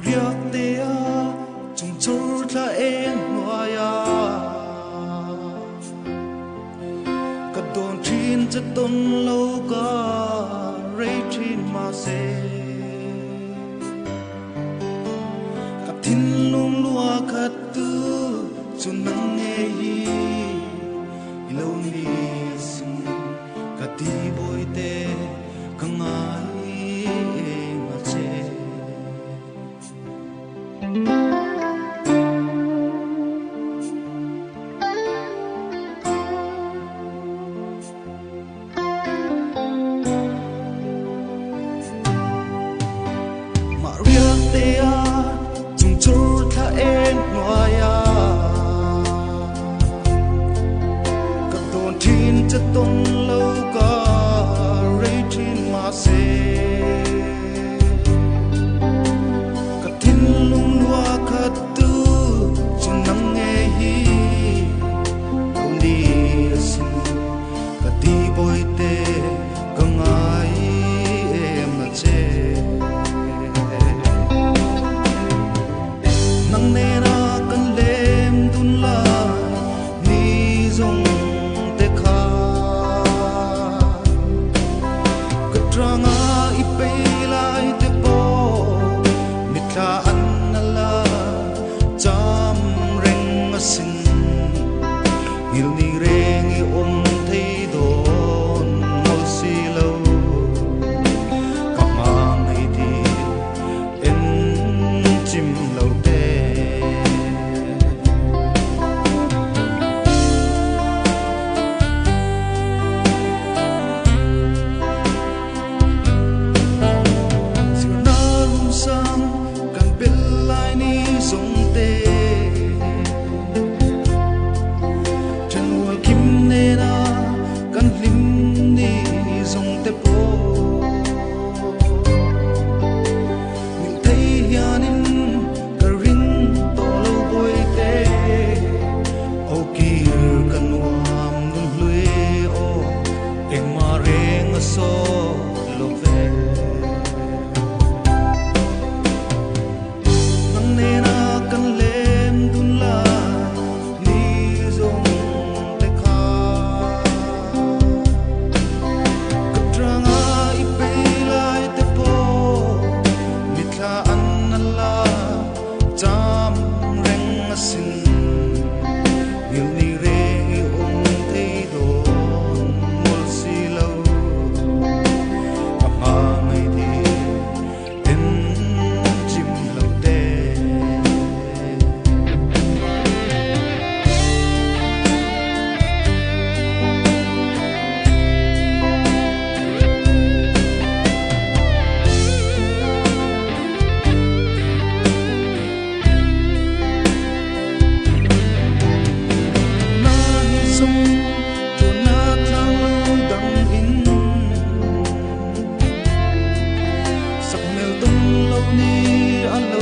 riak te a chung chur tla en noya ka don thin cha ton lo ka rei thin ma se ka thin lung lua khat tu chun nang nge hi lo ni sun ka ti boy te ka ngai ma che Maria te a chung chur tha en noya ka don thin cha ton lo ka rei thin ma se ka thin lung lua khat tu chung nang nge hi lo ni sin ka ti boy te ka ngai em na che nang ne na kan lem dun la ni zong te kha ka tranga I pe lai te po mitla an na la cham reng a sin il ni reng I om thei don mol si lo ka ma ngai di en chim lo te sang kan bil lai ni song te chen wal kim ne na kan lim ni song te po min thei hianin ka ring to lo boy te o kir kan wam dun hlui o eng ma reng a so lo ve nena kan lem dun la ni zong te kha ka tranga I pe lai te po mitla an na la cham reng a sin il ni re om thei don mol si lo ka ma ngai di en chim lo te Sak mel tung lo ni an lo